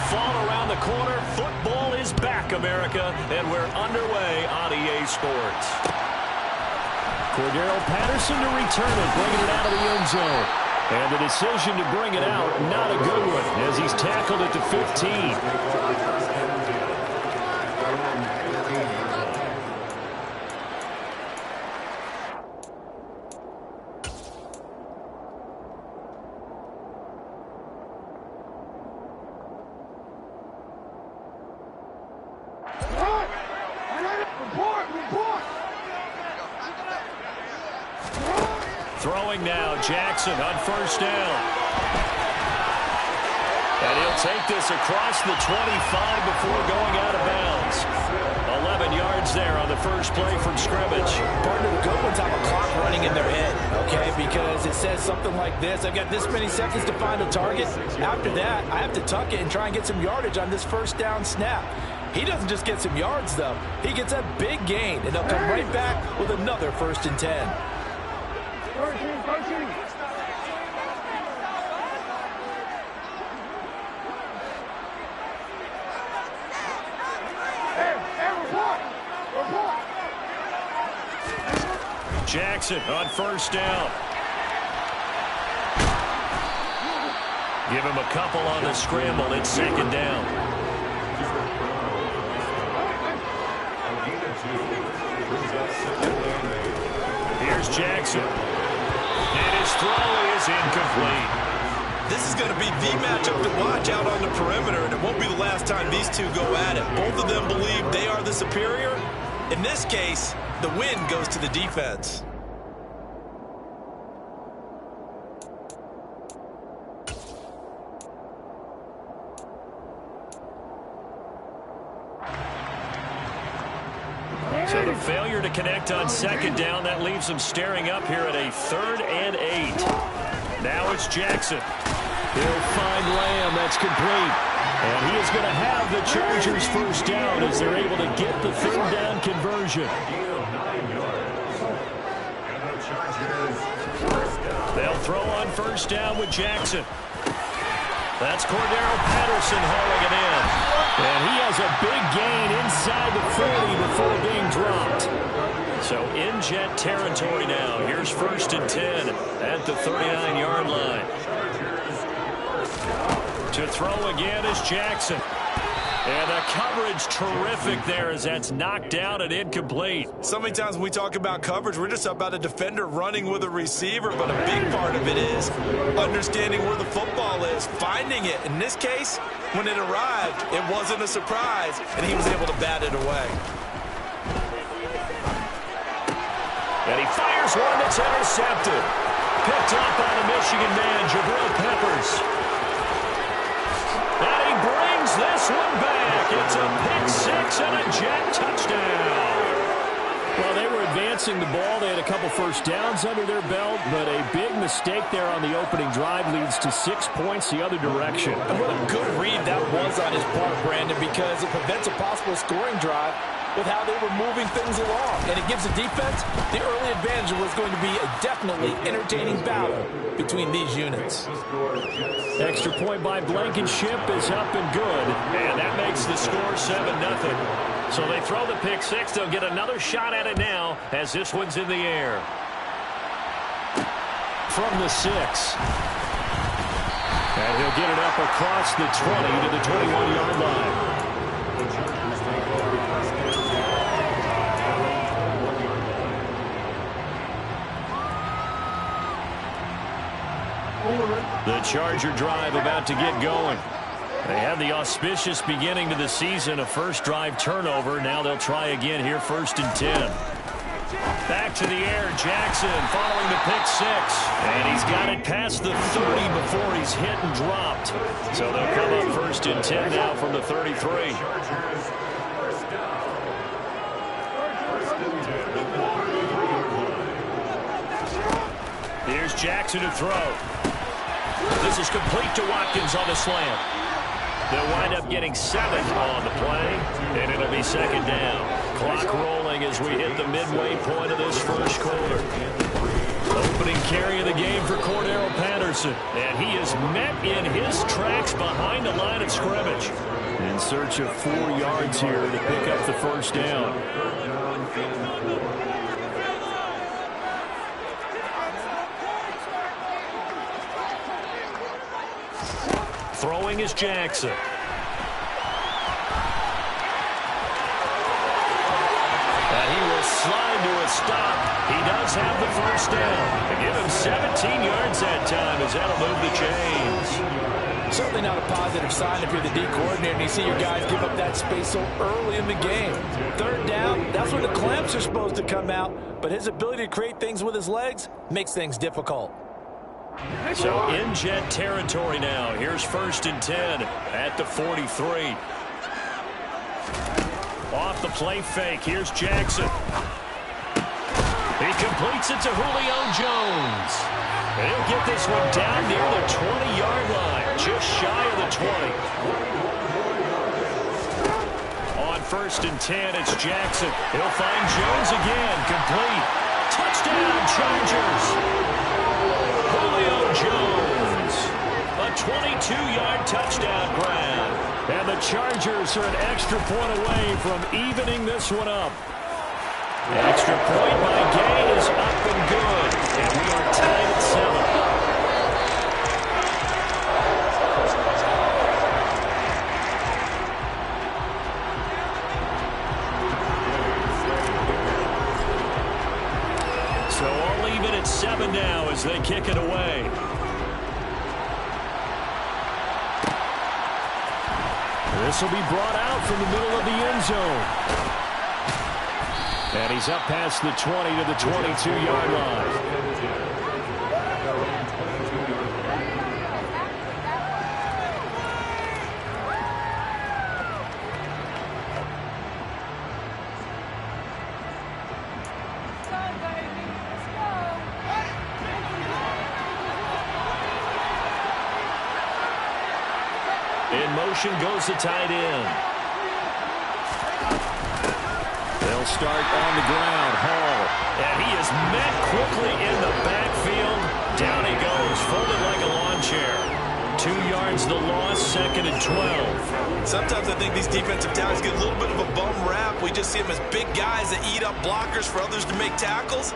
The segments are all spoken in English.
fall around the corner. Football is back, America, and we're underway on EA Sports. Cordero Patterson to return it, bringing it out of the end zone. And the decision to bring it out, not a good one, as he's tackled at the 15. Throwing now, Jackson on first down. And he'll take this across the 25 before going out of bounds. 11 yards there on the first play from scrimmage. Partner, the good ones have a clock running in their head, okay? Because it says something like this. I've got this many seconds to find a target. After that, I have to tuck it and try and get some yardage on this first down snap. He doesn't just get some yards, though. He gets a big gain, and they'll come right back with another 1st and 10. Jackson on first down. Give him a couple on the scramble. It's 2nd down. Here's Jackson. And his throw is incomplete. This is going to be the matchup to watch out on the perimeter, and it won't be the last time these two go at it. Both of them believe they are the superior. In this case, the win goes to the defense. So the failure to connect on 2nd down, that leaves them staring up here at a 3rd and 8. Now it's Jackson. He'll find Lamb. That's complete. And he is going to have the Chargers first down as they're able to get the 3rd down conversion. They'll throw on first down with Jackson. That's Cordero Patterson hauling it in. And he has a big gain inside the 40 before being dropped. So in jet territory now. Here's 1st and 10 at the 39-yard line. To throw again is Jackson. And the coverage terrific there as that's knocked down and incomplete. So many times when we talk about coverage, we're just about a defender running with a receiver, but a big part of it is understanding where the football is, finding it. In this case, when it arrived, it wasn't a surprise, and he was able to bat it away. And he fires one that's intercepted. Picked up by the Michigan man, Jabril Peppers. And he brings this one back. It's a pick-6 and a jet touchdown. Well, they were advancing the ball. They had a couple first downs under their belt, but a big mistake there on the opening drive leads to 6 points the other direction. And what a good read that was on his part, Brandon, because it prevents a possible scoring drive with how they were moving things along. And it gives the defense the early advantage. Was going to be a definitely entertaining battle between these units. Extra point by Blankenship is up and good. And that makes the score 7-0. So they throw the pick-6. They'll get another shot at it now as this one's in the air. From the 6. And he'll get it up across the 20 to the 21-yard line. The Charger drive about to get going. They had the auspicious beginning to the season, a first drive turnover. Now they'll try again here, 1st and 10. Back to the air, Jackson following the pick-6. And he's got it past the 30 before he's hit and dropped. So they'll come up 1st and 10 now from the 33. Here's Jackson to throw. This is complete to Watkins on the slant. They'll wind up getting 7 on the play, and it'll be 2nd down. Clock rolling as we hit the midway point of this first quarter. Opening carry of the game for Cordero Patterson. And he is met in his tracks behind the line of scrimmage. In search of 4 yards here to pick up the first down. Throwing is Jackson. And he will slide to a stop. He does have the first down. They give him 17 yards that time as that'll move the chains. Certainly not a positive sign if you're the D coordinator and you see your guys give up that space so early in the game. Third down, that's when the clamps are supposed to come out, but his ability to create things with his legs makes things difficult. So in jet territory now. Here's 1st and 10 at the 43. Off the play fake. Here's Jackson. He completes it to Julio Jones. And he'll get this one down near the 20-yard line, just shy of the 20. On 1st and 10, it's Jackson. He'll find Jones again, complete. Touchdown, Chargers. Julio Jones. A 22-yard touchdown grab. And the Chargers are an extra point away from evening this one up. The extra point by Gay is up and good. And we are tied at 7. So all even at 7 now as they kick it away. This will be brought out from the middle of the end zone. And he's up past the 20 to the 22-yard line. In motion goes the tight end. They'll start on the ground. Hall. And he is met quickly in the backfield. Down he goes, folded like a lawn chair. 2 yards the loss, 2nd and 12. Sometimes I think these defensive tackles get a little bit of a bum rap. We just see them as big guys that eat up blockers for others to make tackles.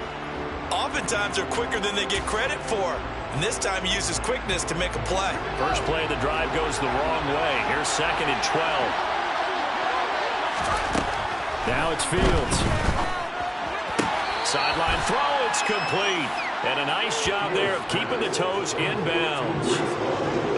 Oftentimes they're quicker than they get credit for. And this time he uses quickness to make a play. First play of the drive goes the wrong way. Here's 2nd and 12. Now it's Fields. Sideline throw, it's complete. And a nice job there of keeping the toes inbounds.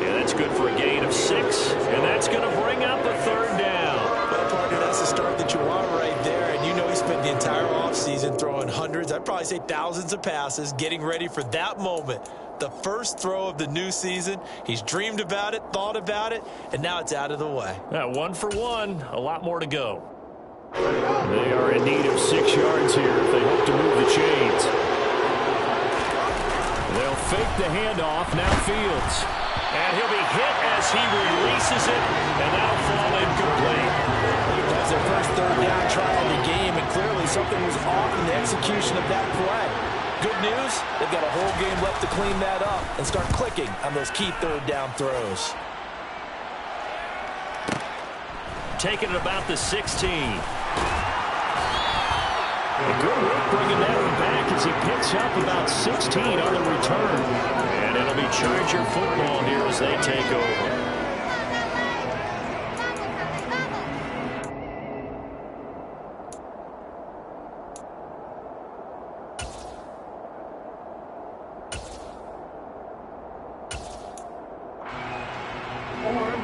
Yeah, that's good for a gain of 6. And that's going to bring up the 3rd down. Well, partner, that's the start that you want right there. And you know he spent the entire offseason throwing hundreds, I'd probably say thousands of passes, getting ready for that moment. The first throw of the new season. He's dreamed about it, thought about it, and now it's out of the way. 1 for 1. A lot more to go. They are in need of 6 yards here if they hope to move the chains. They'll fake the handoff. Now Fields. And he'll be hit as he releases it, and that'll fall incomplete. That's their first 3rd down try of the game, and clearly something was off in the execution of that play. Good news, they've got a whole game left to clean that up and start clicking on those key 3rd down throws. Taking it about the 16. And good work bringing that one back as he picks up about 16 on the return. And it'll be Charger football here as they take over.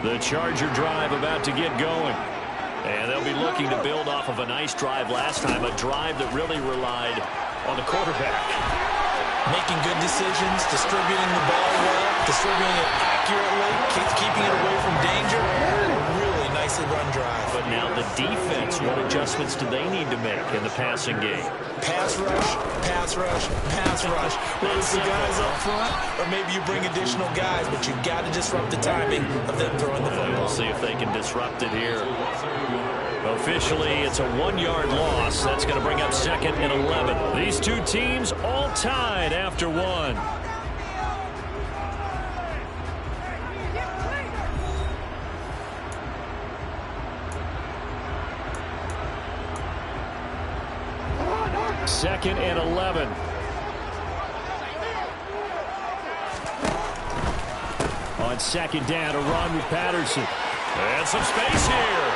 The Charger drive about to get going. And they'll be looking to build off of a nice drive last time, a drive that really relied on the quarterback. Making good decisions, distributing the ball well, distributing it accurately, keeping it away from danger. Really nicely run drive. But now the defense, what adjustments do they need to make in the passing game? Pass rush, pass rush, pass rush. Whether it's the guys up front or maybe you bring additional guys, but you've got to disrupt the timing of them throwing the football. We'll see if they can disrupt it here. Officially, it's a 1-yard loss. That's going to bring up 2nd and 11. These two teams all tied after one. Second and 11. On 2nd down, a run with Patterson. And some space here.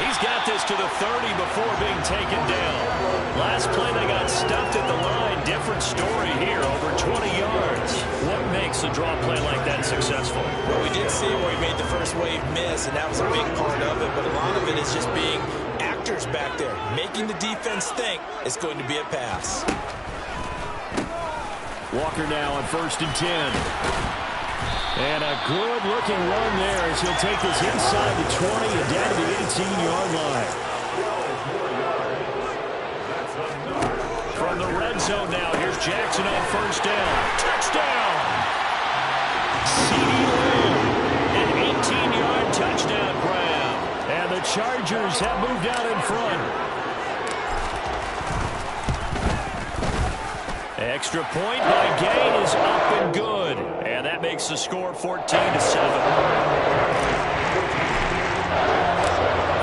He's got this to the 30 before being taken down. Last play, they got stuffed at the line. Different story here, over 20 yards. What makes a draw play like that successful? Well, we did see where he made the first wave miss, and that was a big part of it. But a lot of it is just being actors back there, making the defense think it's going to be a pass. Walker now on 1st and 10. And a good-looking run there as he'll take this inside the 20 and down to the 18-yard line. From the red zone now, here's Jackson on 1st down. Touchdown! CeeDee Lamb, an 18-yard touchdown grab. And the Chargers have moved out in front. Extra point by Gay is up and good. And that makes the score 14-7.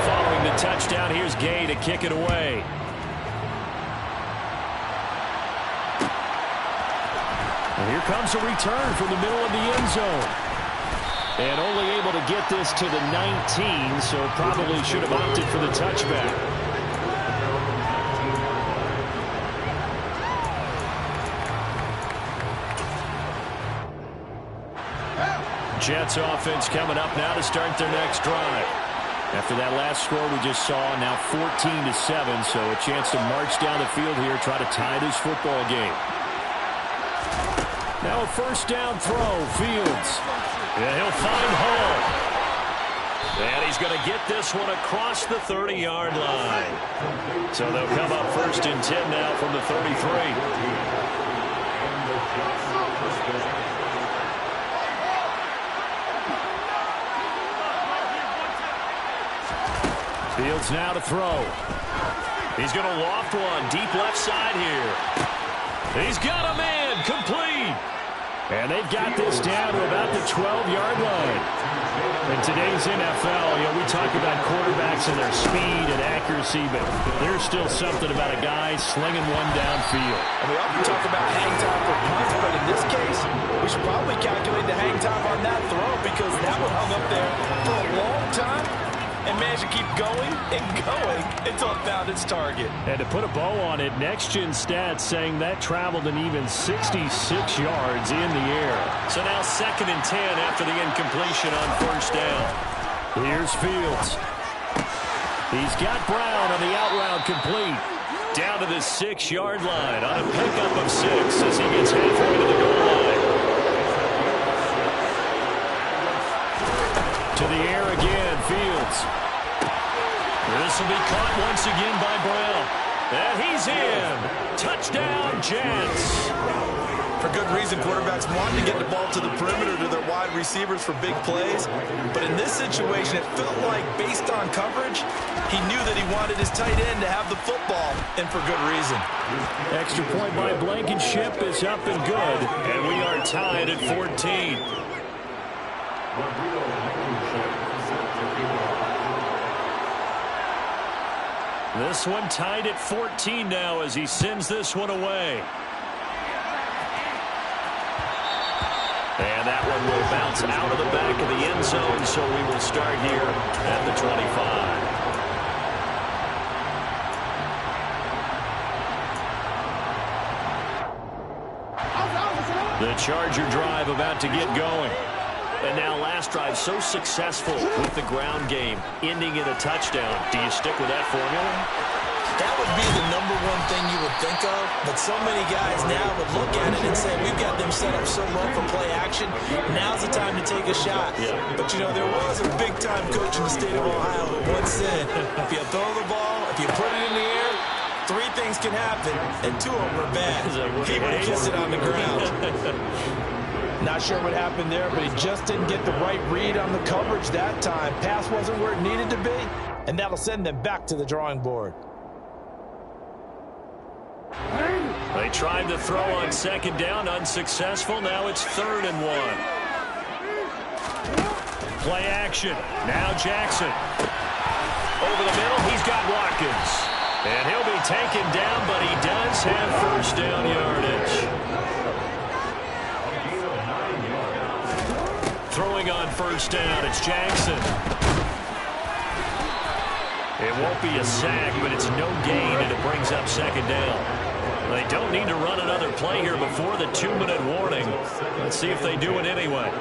Following the touchdown, here's Gay to kick it away. And here comes a return from the middle of the end zone. And only able to get this to the 19, so probably should have opted for the touchback. Jets offense coming up now to start their next drive. After that last score we just saw, now 14-7, so a chance to march down the field here, try to tie this football game. Now a 1st down throw, Fields. Yeah, he'll find Hall. And he's going to get this one across the 30-yard line. So they'll come up 1st and 10 now from the 33. Fields now to throw. He's going to loft one deep left side here. He's got a man complete. And they've got this down to about the 12-yard line. In today's NFL, we talk about quarterbacks and their speed and accuracy, but there's still something about a guy slinging one downfield. And we often talk about hang time for punts, but in this case, we should probably calculate the hang time on that throw because that one hung up there for a long time. And managed to keep going and going until it found its target. And to put a bow on it, Next Gen Stats saying that traveled an even 66 yards in the air. So now 2nd and 10 after the incompletion on 1st down. Here's Fields. He's got Brown on the out route complete. Down to the 6-yard line on a pickup of 6 as he gets halfway to the goal line. To the air again, Fields. This will be caught once again by Brown. And he's in. Touchdown, Jets. For good reason, quarterbacks want to get the ball to the perimeter to their wide receivers for big plays. But in this situation, it felt like, based on coverage, he knew that he wanted his tight end to have the football, and for good reason. Extra point by Blankenship is up and good. And we are tied at 14. This one tied at 14 now as he sends this one away. And that one will bounce out of the back of the end zone, so we will start here at the 25. The Charger drive about to get going. And now last drive so successful with the ground game, ending in a touchdown. Do you stick with that formula? That would be the #1 thing you would think of, but so many guys now would look at it and say, we've got them set up so low for play action, now's the time to take a shot. Yeah. But, there was a big-time coach in the state of Ohio who once said, if you throw the ball, if you put it in the air, 3 things can happen, and 2 of them are bad. He would kiss it on the ground. Not sure what happened there, but he just didn't get the right read on the coverage that time. Pass wasn't where it needed to be, and that'll send them back to the drawing board. They tried the throw on second down, unsuccessful. Now it's 3rd and 1. Play action. Now Jackson. Over the middle, he's got Watkins. And he'll be taken down, but he does have first down yardage. Throwing on first down, it's Jackson. It won't be a sack, but it's no gain, and it brings up second down. They don't need to run another play here before the 2-minute warning. Let's see if they do it anyway.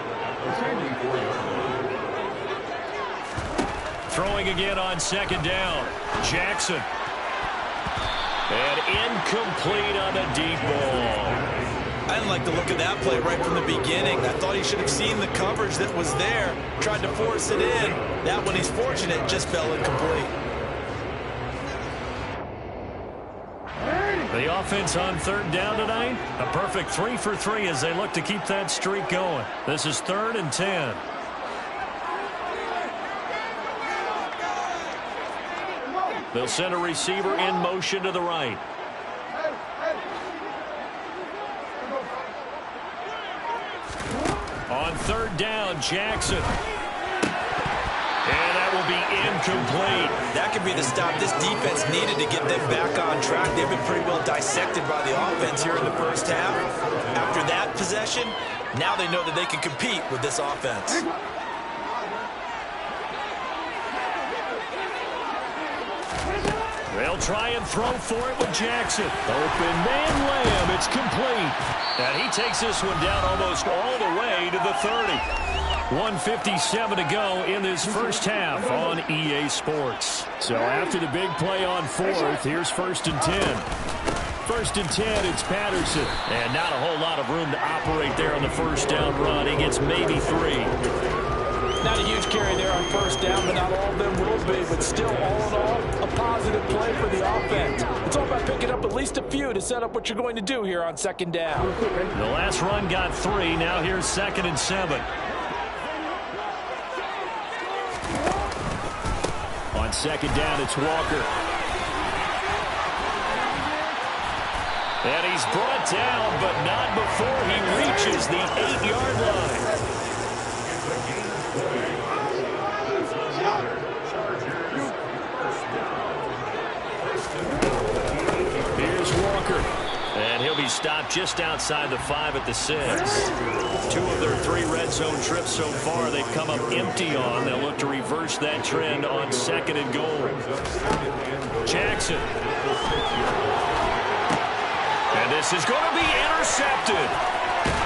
Throwing again on second down. Jackson. And incomplete on the deep ball. I didn't like the look of that play right from the beginning. I thought he should have seen the coverage that was there, tried to force it in. That one, he's fortunate, just fell incomplete. The offense on 3rd down tonight, a perfect 3 for 3 as they look to keep that streak going. This is 3rd and 10. They'll send a receiver in motion to the right. On 3rd down, Jackson. And that will be incomplete. That could be the stop this defense needed to get them back on track. They've been pretty well dissected by the offense here in the first half. After that possession, now they know that they can compete with this offense. They'll try and throw for it with Jackson. Open man Lamb. It's complete. And he takes this one down almost all the way to the 30. 1:57 to go in this first half on EA Sports. So after the big play on 4th, here's 1st and 10. 1st and 10, it's Patterson. And not a whole lot of room to operate there on the first down run. He gets maybe 3. Not a huge carry there on first down, but not all of them will be. But still, all in all, a positive play for the offense. It's all about picking up at least a few to set up what you're going to do here on second down. The last run got 3. Now here's 2nd and 7. On second down, it's Walker. And he's brought down, but not before he reaches the 8-yard line. Here's Walker. And he'll be stopped just outside the 5 at the 6. 2 of their 3 red zone trips so far they've come up empty on. They'll look to reverse that trend on 2nd and goal. Jackson. And this is going to be intercepted.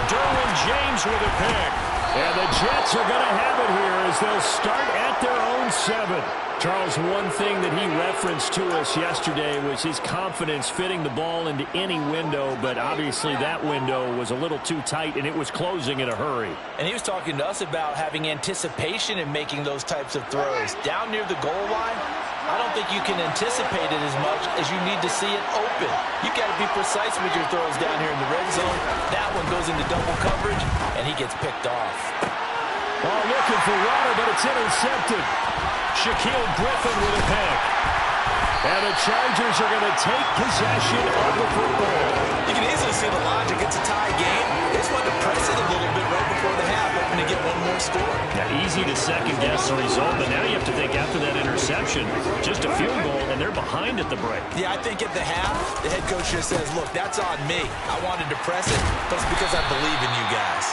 Derwin James with a pick. And the Jets are going to have it here as they'll start at their own 7. Charles, one thing that he referenced to us yesterday was his confidence fitting the ball into any window, but obviously that window was a little too tight, and it was closing in a hurry. And he was talking to us about having anticipation in making those types of throws. Down near the goal line, I don't think you can anticipate it as much as you need to see it open. You've got to be precise with your throws down here in the red zone. That one goes into double coverage, and he gets picked off. Oh, looking for water, but it's intercepted. Shaquille Griffin with a pick. And the Chargers are going to take possession of the football. You can easily see the logic. It's a tie game. They just wanted to press it a little bit right before the half, hoping to get one more score. Yeah, easy to second-guess the result, but now you have to think after that interception, just a field goal, and they're behind at the break. Yeah, I think at the half, the head coach just says, look, that's on me. I wanted to press it, but it's because I believe in you guys.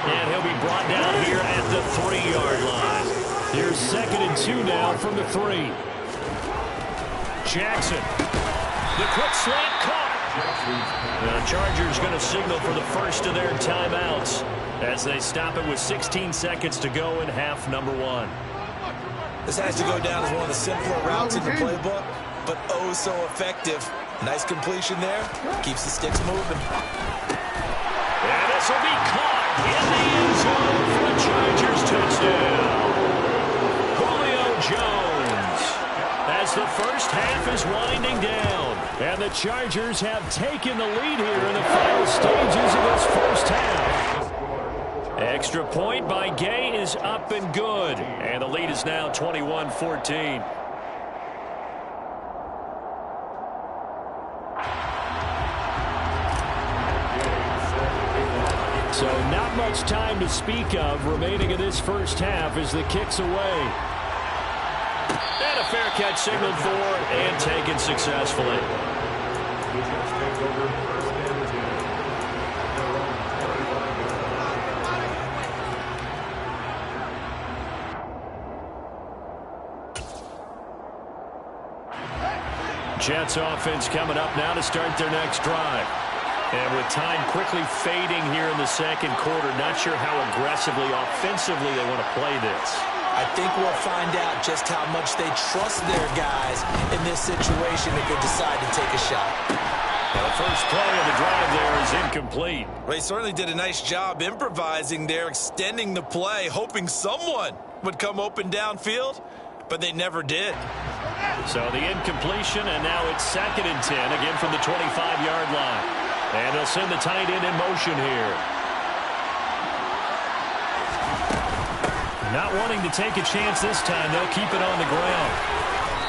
And he'll be brought down here at the 3-yard line. Here's 2nd and 2 now from the 3. Jackson. The quick slant caught. The Chargers going to signal for the first of their timeouts as they stop it with 16 seconds to go in half number 1. This has to go down as one of the simpler routes in the playbook, but oh so effective. Nice completion there. Keeps the sticks moving. And this will be caught in the end zone for the Chargers touchdown. Jones, as the first half is winding down, and the Chargers have taken the lead here in the final stages of this first half. Extra point by Gay is up and good, and the lead is now 21-14. So not much time to speak of remaining in this first half as the kick's away. And a fair catch signaled for and taken successfully. Jets offense coming up now to start their next drive. And with time quickly fading here in the second quarter, not sure how aggressively, offensively they want to play this. I think we'll find out just how much they trust their guys in this situation if they decide to take a shot. Now the first play of the drive there is incomplete. Well, he certainly did a nice job improvising there, extending the play, hoping someone would come open downfield, but they never did. So the incompletion, and now it's 2nd and 10, again from the 25-yard line. And they'll send the tight end in motion here. Not wanting to take a chance this time, they'll keep it on the ground.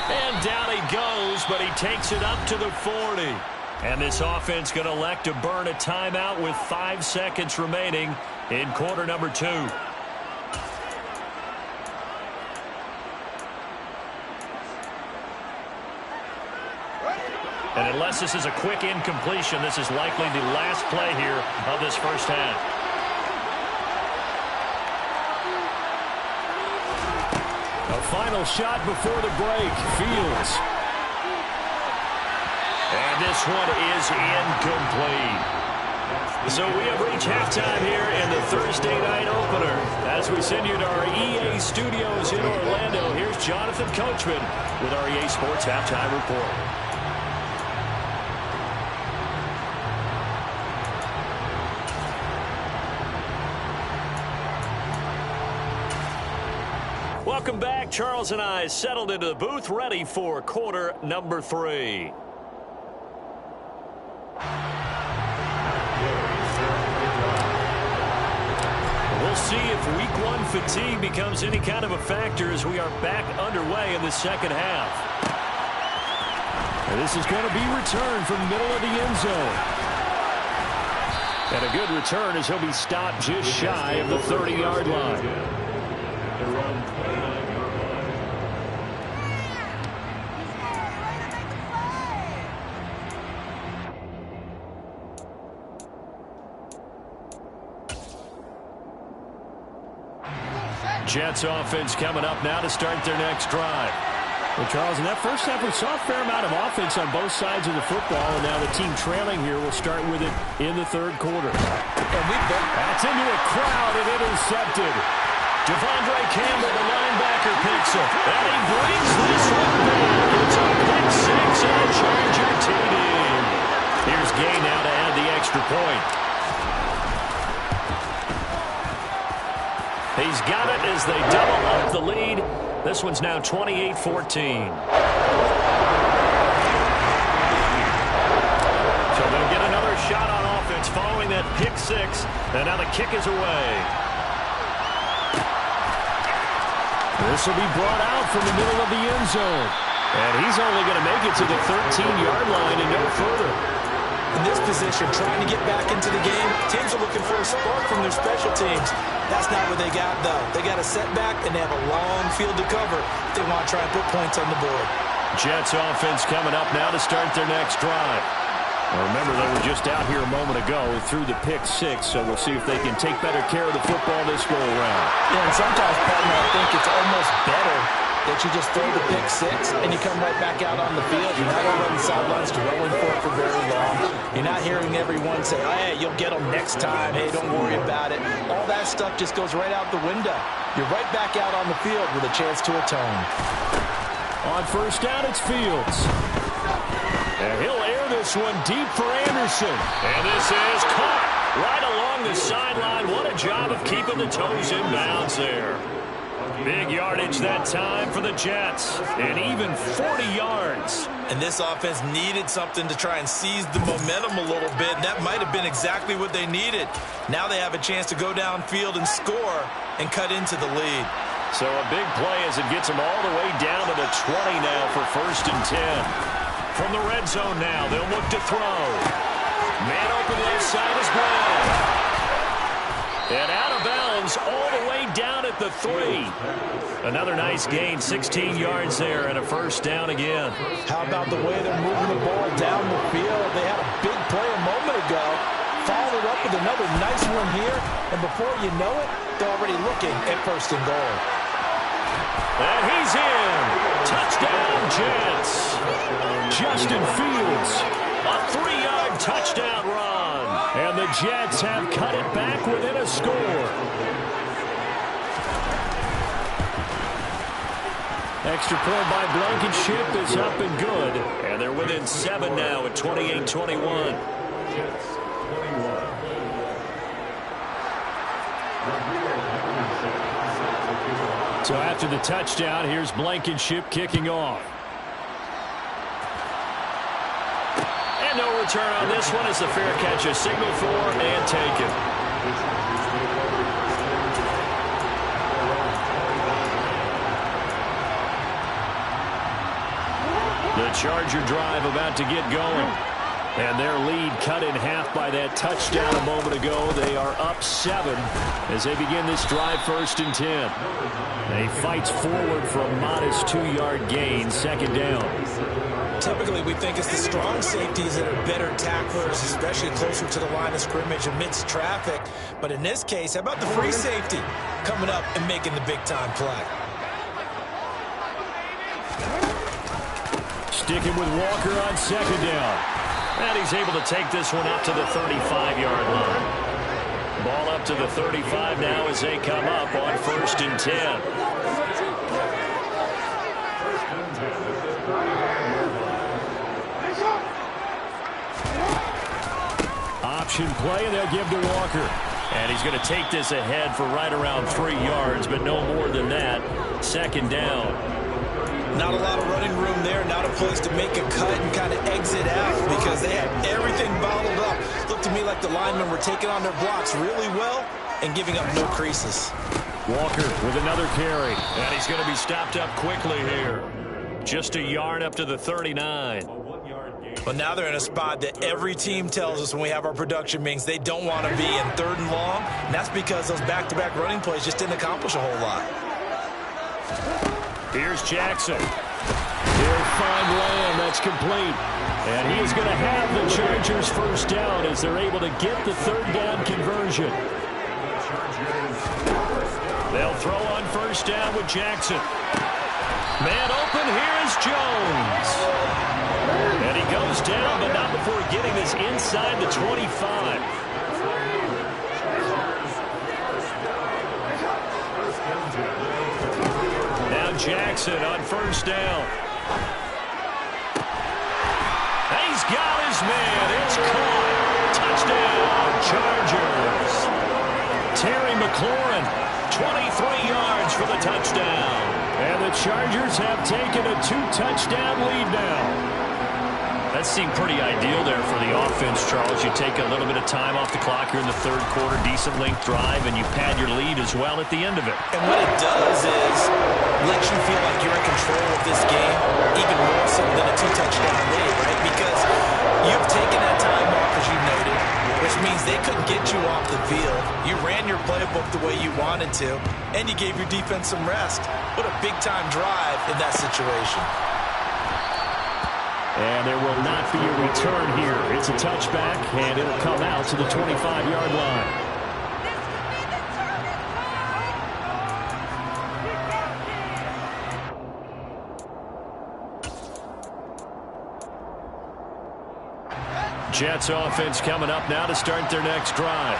And down he goes, but he takes it up to the 40. And this offense going to elect to burn a timeout with 5 seconds remaining in quarter number 2. And unless this is a quick incompletion, this is likely the last play here of this first half. A final shot before the break. Fields. And this one is incomplete. So we have reached halftime here in the Thursday night opener. As we send you to our EA studios in Orlando, here's Jonathan Coachman with our EA Sports Halftime Report. Welcome back. Charles and I settled into the booth, ready for quarter number 3. We'll see if week 1 fatigue becomes any kind of a factor as we are back underway in the second half. And this is going to be returned from the middle of the end zone. And a good return as he'll be stopped just shy of the 30-yard line. Jets offense coming up now to start their next drive. Well, Charles, in that first half, we saw a fair amount of offense on both sides of the football, and now the team trailing here will start with it in the third quarter. That's into a crowd and intercepted. Devondre Campbell, the linebacker, picks it. And he brings this one back. It's a pick 6 and a Charger TD. Here's Gay now to add the extra point. He's got it as they double up the lead. This one's now 28-14. So they'll get another shot on offense following that pick 6. And now the kick is away. This will be brought out from the middle of the end zone. And he's only going to make it to the 13-yard line and no further. In this position, trying to get back into the game, teams are looking for a spark from their special teams. That's not what they got, though. They got a setback, and they have a long field to cover if they want to try and put points on the board. Jets offense coming up now to start their next drive. Well, remember, they were just out here a moment ago through the pick 6, so we'll see if they can take better care of the football this go-around. Yeah, and sometimes, partner, I think it's almost better that you just throw the pick 6 and you come right back out on the field. You're not over on the sidelines dwelling for very long. You're not hearing everyone say, oh, hey, you'll get them next time. Hey, don't worry about it. All that stuff just goes right out the window. You're right back out on the field with a chance to atone. On first down, it's Fields. And he'll air this one deep for Anderson. And this is caught right along the sideline. What a job of keeping the toes in bounds there. Big yardage that time for the Jets, and even 40 yards. And this offense needed something to try and seize the momentum a little bit, and that might have been exactly what they needed. Now they have a chance to go downfield and score and cut into the lead. So a big play as it gets them all the way down to the 20 now for first and 10. From the red zone now, they'll look to throw. Man open left side is Brown. And out of bounds all the way down at the 3. Another nice gain, 16 yards there, and a first down again. How about the way they're moving the ball down the field? They had a big play a moment ago. Followed it up with another nice one here. And before you know it, they're already looking at first and goal. And he's in. Touchdown, Jets. Justin Fields, a 3-yard touchdown run. And the Jets have cut it back within a score. Extra point by Blankenship is up and good. And they're within 7 now at 28-21. So after the touchdown, here's Blankenship kicking off. And no return on this one as the fair catch is signaled for and taken. The Charger drive about to get going. And their lead cut in half by that touchdown a moment ago. They are up 7 as they begin this drive, 1st and 10. They fights forward for a modest 2-yard gain, 2nd down. Typically, we think it's the strong safeties that are better tacklers, especially closer to the line of scrimmage amidst traffic. But in this case, how about the free safety coming up and making the big-time play? Sticking with Walker on 2nd down. And he's able to take this one up to the 35-yard line. Ball up to the 35 now as they come up on 1st and 10. Option play, and they'll give to Walker. And he's going to take this ahead for right around 3 yards, but no more than that. 2nd down. Not a lot of running room there, not a place to make a cut and kind of exit out because they had everything bottled up. Looked to me like the linemen were taking on their blocks really well and giving up no creases. Walker with another carry, and he's going to be stopped up quickly here. Just a yard up to the 39. But now they're in a spot that every team tells us when we have our production meetings they don't want to be in 3rd and long, and that's because those back-to-back running plays just didn't accomplish a whole lot. Here's Jackson. He'll find Lamb. That's complete. And he is going to have the Chargers first down as they're able to get the 3rd down conversion. They'll throw on 1st down with Jackson. Man open, here is Jones. And he goes down, but not before getting this inside the 25. Jackson on 1st down. He's got his man. It's caught. Touchdown, Chargers. Terry McLaurin, 23 yards for the touchdown. And the Chargers have taken a 2-touchdown lead now. That seemed pretty ideal there for the offense, Charles. You take a little bit of time off the clock here in the 3rd quarter, decent length drive, and you pad your lead as well at the end of it. And what it does is lets you feel like you're in control of this game, even more so than a 2-touchdown lead, right? Because you've taken that time off, as you noted, which means they couldn't get you off the field. You ran your playbook the way you wanted to, and you gave your defense some rest. What a big-time drive in that situation. And there will not be a return here. It's a touchback, and it'll come out to the 25-yard line. Jets offense coming up now to start their next drive.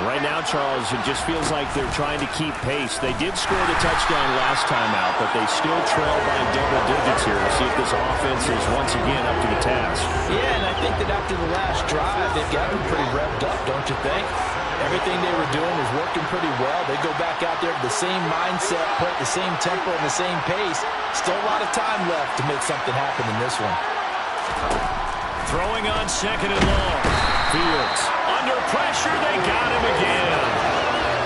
Right now, Charles, it just feels like they're trying to keep pace. They did score the touchdown last time out, but they still trail by double digits here. We'll see if this offense is once again up to the task. Yeah, and I think that after the last drive, they've got them pretty revved up, don't you think? Everything they were doing was working pretty well. They go back out there with the same mindset, put the same tempo and the same pace. Still a lot of time left to make something happen in this one. Throwing on 2nd and long. Fields under pressure. They got him again.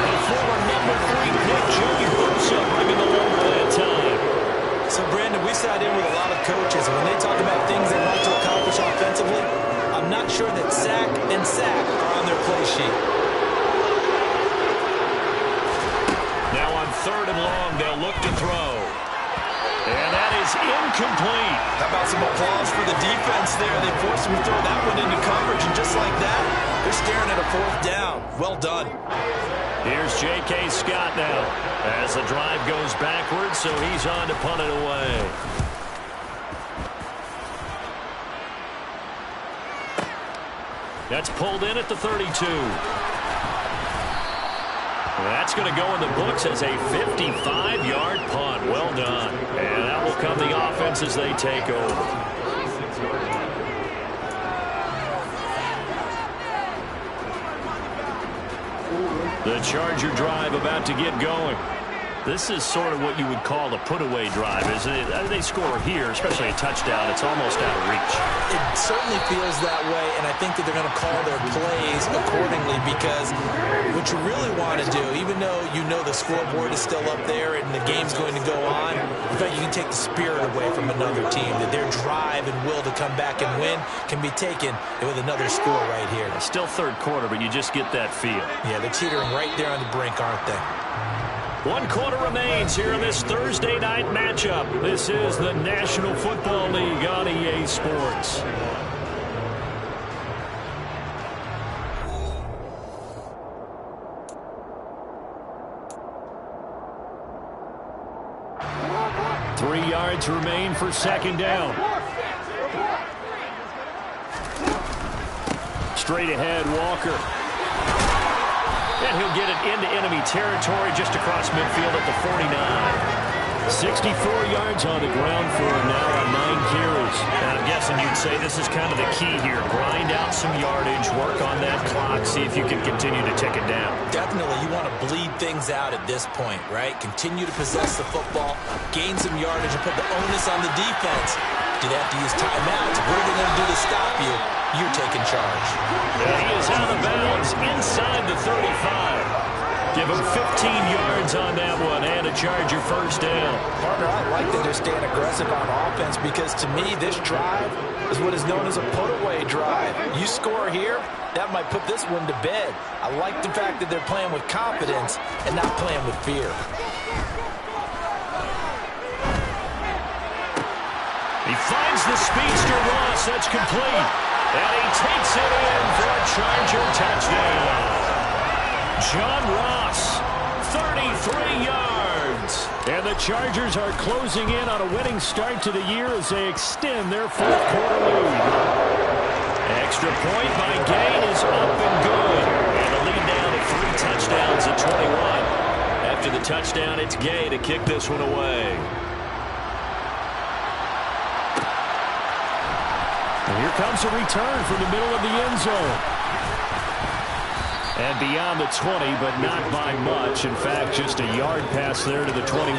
The former number 3 pick, Joey Bosa, bringing the local that time. So, Brandon, we sat in with a lot of coaches, and when they talk about things they want to accomplish offensively, I'm not sure that sack and sack are on their play sheet. they'll look to throw. And that is incomplete. How about some applause for the defense there? They forced him to throw that one into coverage, and just like that, they're staring at a 4th down. Well done. Here's J.K. Scott now as the drive goes backwards, so he's on to punt it away. That's pulled in at the 32. That's going to go in the books as a 55-yard punt. Well done. And that will come the offense as they take over. The Charger drive about to get going. This is sort of what you would call a put-away drive, isn't it? They score here, especially a touchdown. It's almost out of reach. It certainly feels that way, and I think that they're going to call their plays accordingly, because what you really want to do, even though you know the scoreboard is still up there and the game's going to go on, in fact, you can take the spirit away from another team, that their drive and will to come back and win can be taken with another score right here. Still third quarter, but you just get that feel. Yeah, they're teetering right there on the brink, aren't they? 1 quarter remains here in this Thursday night matchup. This is the National Football League on EA Sports. Three yards remain for 2nd down. Straight ahead, Walker. And he'll get it into enemy territory just across midfield at the 49. 64 yards on the ground for him now on 9 carries. And I'm guessing you'd say this is kind of the key here. Grind out some yardage, work on that clock, see if you can continue to tick it down. Definitely, you want to bleed things out at this point, right? Continue to possess the football, gain some yardage, and put the onus on the defense. Do they have to use timeouts? What are they going to do to stop you? You're taking charge. And he is out of bounds inside the 35. Give him 15 yards on that one and a Charger 1st down. Partner, I like that they're staying aggressive on offense, because to me, this drive is what is known as a put-away drive. You score here, that might put this one to bed. I like the fact that they're playing with confidence and not playing with fear. He finds the speedster Ross. That's complete. And he takes it in for a Charger touchdown. John Ross, 33 yards. And the Chargers are closing in on a winning start to the year as they extend their 4th quarter lead. Extra point by Gain is up and good. And the lead down to 3 touchdowns at 21. After the touchdown, it's Gay to kick this one away. And here comes a return from the middle of the end zone. And beyond the 20, but not by much. In fact, just a yard pass there to the 21.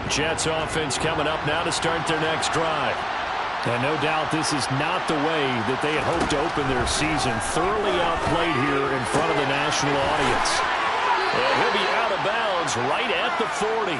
Jets offense coming up now to start their next drive. And no doubt this is not the way that they had hoped to open their season. Thoroughly outplayed here in front of the national audience. And he'll be out of bounds right at the 40.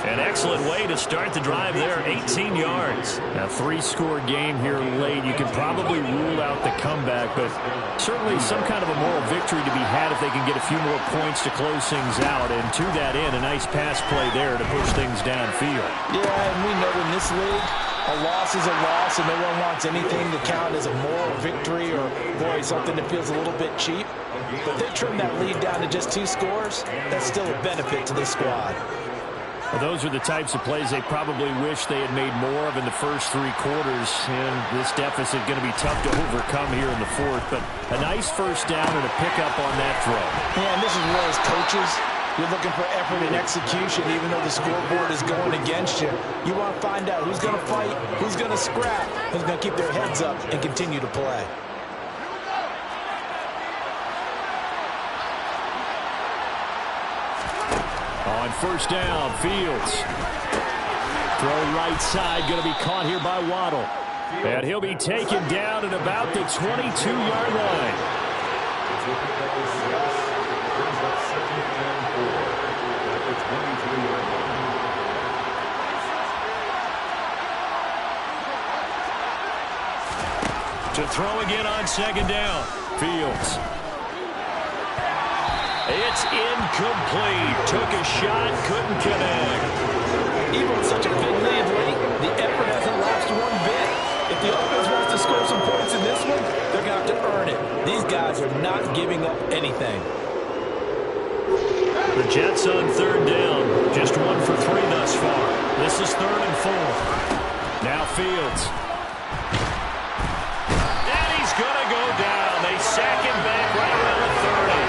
An excellent way to start the drive there, 18 yards. A 3-score game here late. You can probably rule out the comeback, but certainly some kind of a moral victory to be had if they can get a few more points to close things out. And to that end, a nice pass play there to push things downfield. Yeah, and we know in this league, a loss is a loss, and no one wants anything to count as a moral victory or, boy, something that feels a little bit cheap. But they trim that lead down to just 2 scores. That's still a benefit to this squad. Well, those are the types of plays they probably wish they had made more of in the first 3 quarters. And this deficit going to be tough to overcome here in the 4th. But a nice 1st down and a pickup on that throw. Yeah, and this is where as coaches, you're looking for effort and execution, even though the scoreboard is going against you. You want to find out who's going to fight, who's going to scrap, who's going to keep their heads up and continue to play. On 1st down, Fields. Throw right side, going to be caught here by Waddle. And he'll be taken down at about the 22-yard line. To throw again on second down. Fields. It's incomplete. Took a shot, couldn't connect. Even with such a big lead late, the effort hasn't lasted one bit. If the offense wants to score some points in this one, they're going to have to earn it. These guys are not giving up anything. The Jets on third down. Just 1 for 3 thus far. This is 3rd and 4. Now Fields. And he's going to go down. They sack him back right around the 30.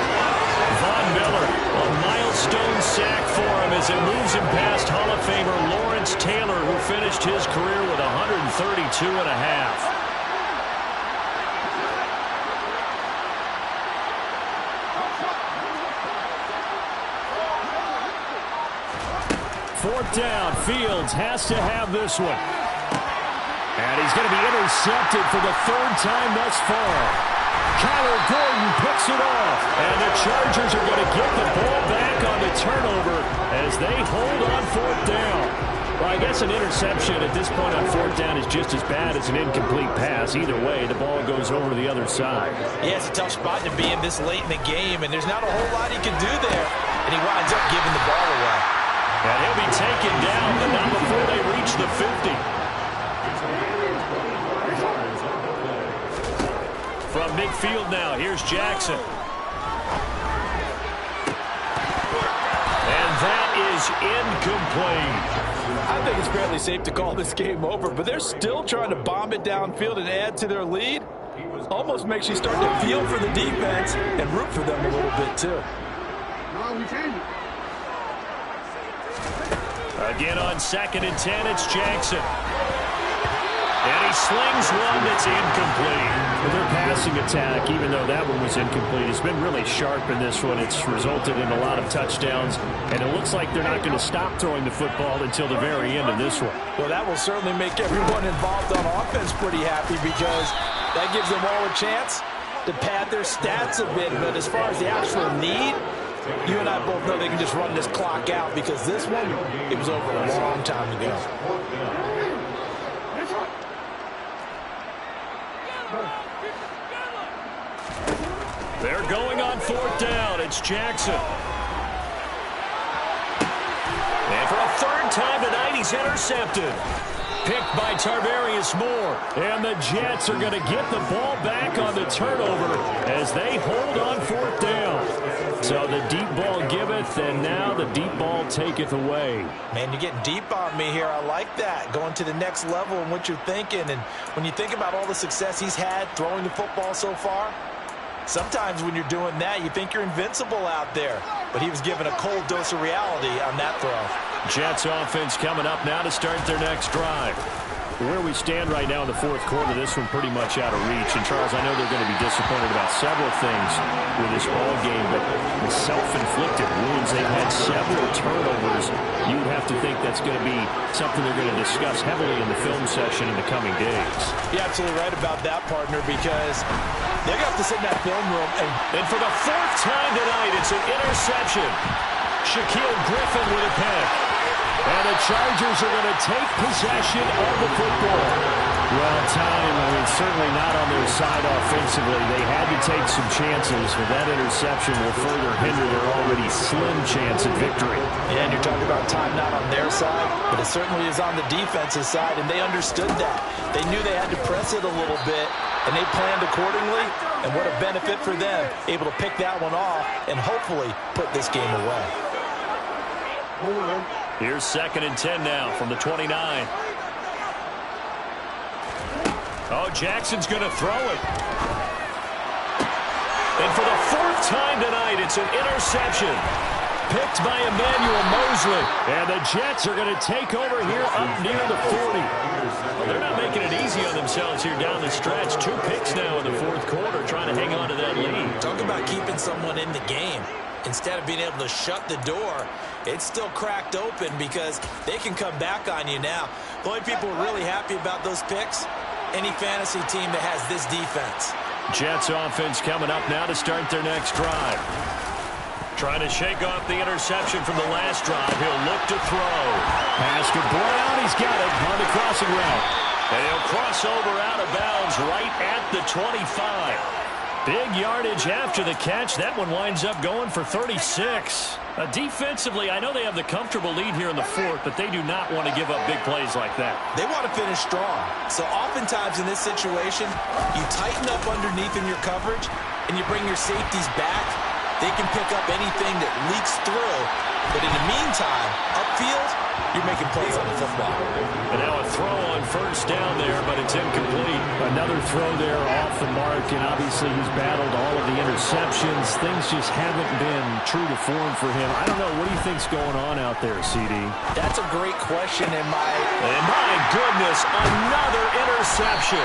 Von Miller, a milestone sack for him as it moves him past Hall of Famer Lawrence Taylor, who finished his career with 132 and a half. Fourth down. Fields has to have this one. And he's going to be intercepted for the 3rd time thus far. Kyler Gordon picks it off. And the Chargers are going to get the ball back on the turnover as they hold on 4th down. Well, I guess an interception at this point on 4th down is just as bad as an incomplete pass. Either way, the ball goes over the other side. Yeah, it's a tough spot to be in this late in the game, and there's not a whole lot he can do there. And he winds up giving the ball away. And he'll be taken down, but not before they reach the 50. From midfield now, here's Jackson. And that is incomplete. I think it's fairly safe to call this game over, but they're still trying to bomb it downfield and add to their lead. Almost makes you start to feel for the defense and root for them a little bit, too. Again on 2nd and 10, it's Jackson. And he slings one that's incomplete. Well, their passing attack, even though that one was incomplete, has been really sharp in this one. It's resulted in a lot of touchdowns, and it looks like they're not going to stop throwing the football until the very end of this one. Well, that will certainly make everyone involved on offense pretty happy because that gives them all a chance to pad their stats a bit. But as far as the actual need, you and I both know they can just run this clock out because this one, it was over a long time ago. They're going on 4th down. It's Jackson. And for a 3rd time tonight, he's intercepted. Picked by Tarvarius Moore. And the Jets are going to get the ball back on the turnover as they hold on 4th down. So the deep ball giveth, and now the deep ball taketh away. Man, you're getting deep on me here. I like that. Going to the next level in what you're thinking. And when you think about all the success he's had throwing the football so far, sometimes when you're doing that, you think you're invincible out there. But he was given a cold dose of reality on that throw. Jets offense coming up now to start their next drive. Where we stand right now in the 4th quarter, this one pretty much out of reach. And, Charles, I know they're going to be disappointed about several things with this ball game, but the self-inflicted wounds, they've had several turnovers. You would have to think that's going to be something they're going to discuss heavily in the film session in the coming days. You're absolutely right about that, partner, because they're going to have to sit in that film room. And for the 4th time tonight, it's an interception. Shaquille Griffin with a pick. And the Chargers are going to take possession of the football. Well, time, certainly not on their side offensively. They had to take some chances, but that interception will further hinder their already slim chance at victory. Yeah, and you're talking about time not on their side, but it certainly is on the defensive side, and they understood that. They knew they had to press it a little bit, and they planned accordingly, and what a benefit for them, able to pick that one off and hopefully put this game away. Here's 2nd and 10 now from the 29. Oh, Jackson's going to throw it. And for the 4th time tonight, it's an interception. Picked by Emmanuel Mosley. And the Jets are going to take over here up near the 40. Well, they're not making it easy on themselves here down the stretch. 2 picks now in the 4th quarter, trying to hang on to that lead. Talk about keeping someone in the game. Instead of being able to shut the door, it's still cracked open because they can come back on you now. The only people who are really happy about those picks, any fantasy team that has this defense. Jets offense coming up now to start their next drive. Trying to shake off the interception from the last drive. He'll look to throw. Pass to Brown. He's got it on the crossing route. And he'll cross over out of bounds right at the 25. Big yardage after the catch. That one winds up going for 36. Defensively, I know they have the comfortable lead here in the fourth, but they do not want to give up big plays like that. They want to finish strong. So oftentimes in this situation, you tighten up underneath in your coverage, and you bring your safeties back. They can pick up anything that leaks through. But in the meantime, upfield, you're making plays on the football. And now a throw on first down there, but it's incomplete. Another throw there off the mark, and obviously he's battled all of the interceptions. Things just haven't been true to form for him. I don't know. What do you think's going on out there, CD? That's a great question. And my goodness, another interception.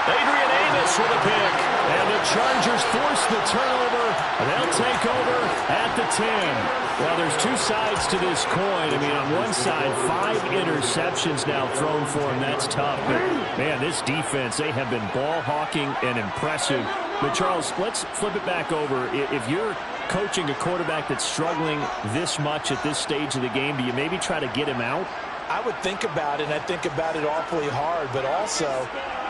Adrian Amos with a pick. And the Chargers force the turnover. And they'll take over at the 10. Well, there's two sides to this coin. I mean, on one side, 5 interceptions now thrown for him. That's tough. But, man, this defense, they have been ball hawking and impressive. But, Charles, let's flip it back over. If you're coaching a quarterback that's struggling this much at this stage of the game, do you maybe try to get him out? I would think about it, and I think about it awfully hard, but also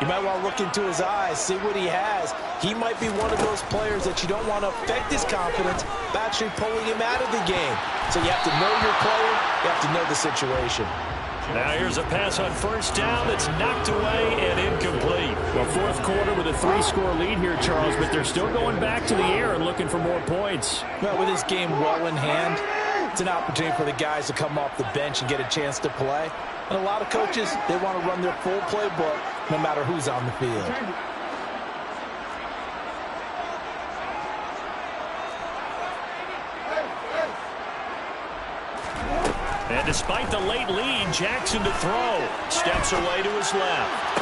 you might want to look into his eyes, see what he has. He might be one of those players that you don't want to affect his confidence by actually pulling him out of the game. So you have to know your player, you have to know the situation. Now here's a pass on first down that's knocked away and incomplete. Well, fourth quarter with a 3-score lead here, Charles, but they're still going back to the air and looking for more points. Well, with this game well in hand, it's an opportunity for the guys to come off the bench and get a chance to play. And a lot of coaches, they want to run their full playbook no matter who's on the field. And despite the late lead, Jackson to throw. Steps away to his left.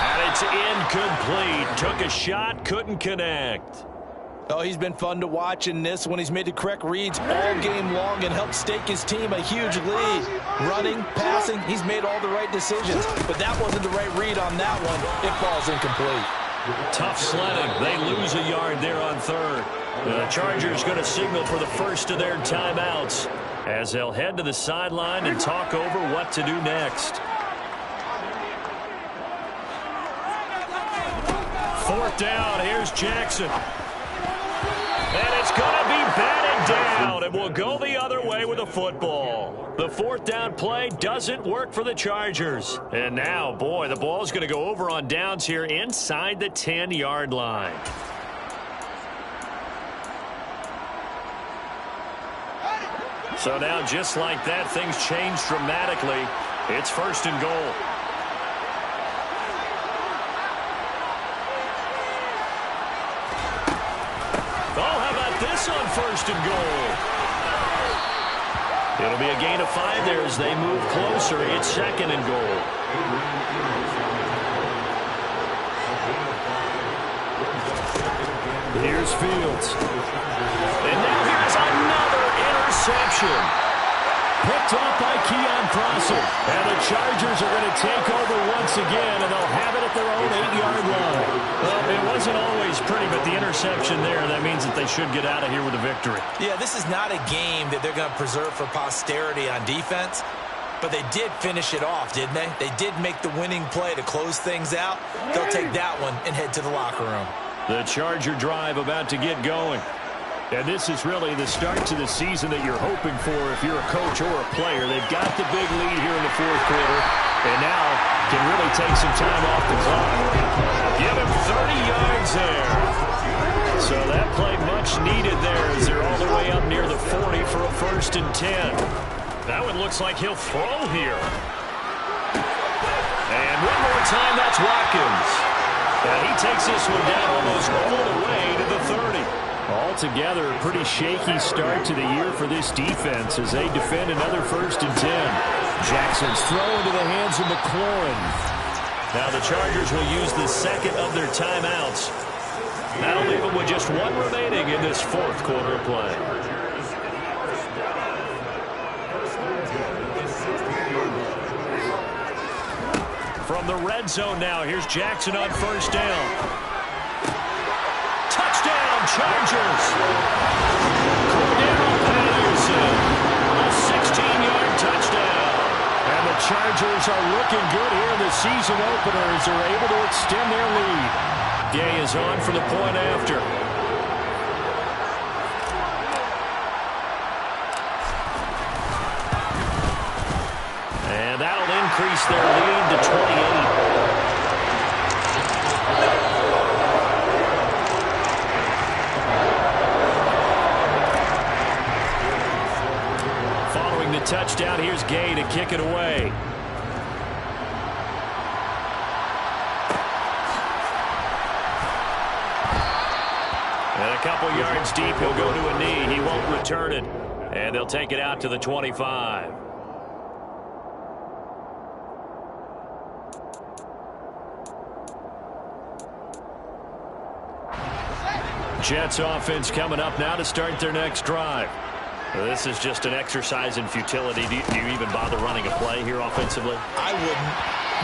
And it's incomplete. Took a shot, couldn't connect. Oh, he's been fun to watch in this one. He's made the correct reads all game long and helped stake his team a huge lead. Running, passing, he's made all the right decisions. But that wasn't the right read on that one. It falls incomplete. Tough sledding. They lose a yard there on third. The Chargers going to signal for the first of their timeouts as they'll head to the sideline and talk over what to do next. Fourth down. Here's Jackson. And it's going to be batted down. It will go the other way with the football. The fourth down play doesn't work for the Chargers. And now, boy, the ball's going to go over on downs here inside the 10-yard line. So now, just like that, things change dramatically. It's first and goal. On first and goal. It'll be a gain of 5 there as they move closer. It's second and goal. Here's Fields. And now here's another interception. Picked off by Keon Prosser. And the Chargers are going to take over once again, and they'll have it at their own 8-yard line. Well, it wasn't always pretty, but the interception there, that means that they should get out of here with a victory. Yeah, this is not a game that they're going to preserve for posterity on defense, but they did finish it off, didn't they? They did make the winning play to close things out. They'll take that one and head to the locker room. The Charger drive about to get going. And this is really the start to the season that you're hoping for if you're a coach or a player. They've got the big lead here in the fourth quarter, and now can really take some time off the clock. Give him 30 yards there. So that play much needed there as they're all the way up near the 40 for a first and 10. That one looks like he'll throw here. And one more time, that's Watkins. And he takes this one down almost all the way to the 30. Altogether, a pretty shaky start to the year for this defense as they defend another first and 10. Jackson's throw into the hands of McLaurin. Now the Chargers will use the second of their timeouts. That'll leave them with just one remaining in this fourth quarter of play. From the red zone now, here's Jackson on first down. Touchdown, Chargers. Cordero Patterson, a 16-yard touchdown. And the Chargers are looking good here in the season opener as they're able to extend their lead. Gay is on for the point after. And that'll increase their lead to 28. Following the touchdown, here's Gay to kick it away. And a couple yards deep, he'll go to a knee. He won't return it. And they'll take it out to the 25. Jets offense coming up now to start their next drive. This is just an exercise in futility. Do you even bother running a play here offensively? I wouldn't,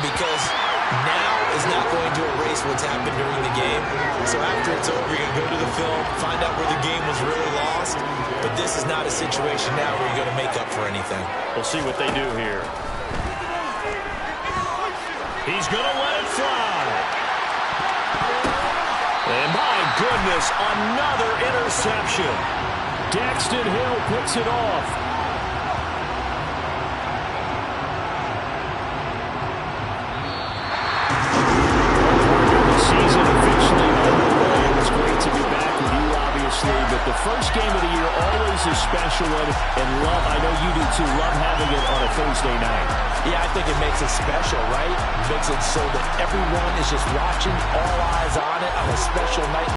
because now is not going to erase what's happened during the game. So after it's over, you're going to go to the film, find out where the game was really lost. But this is not a situation now where you're going to make up for anything. We'll see what they do here. He's going to let it fly. And my goodness, another interception. Daxton Hill picks it off. The season officially underway. It was great to be back with you, obviously, but the first game of the year always a special one, and love, I know you do too, love having it on a Thursday night. Yeah, I think it makes it special, right? It makes it so that everyone is just watching, all eyes on it on a special night.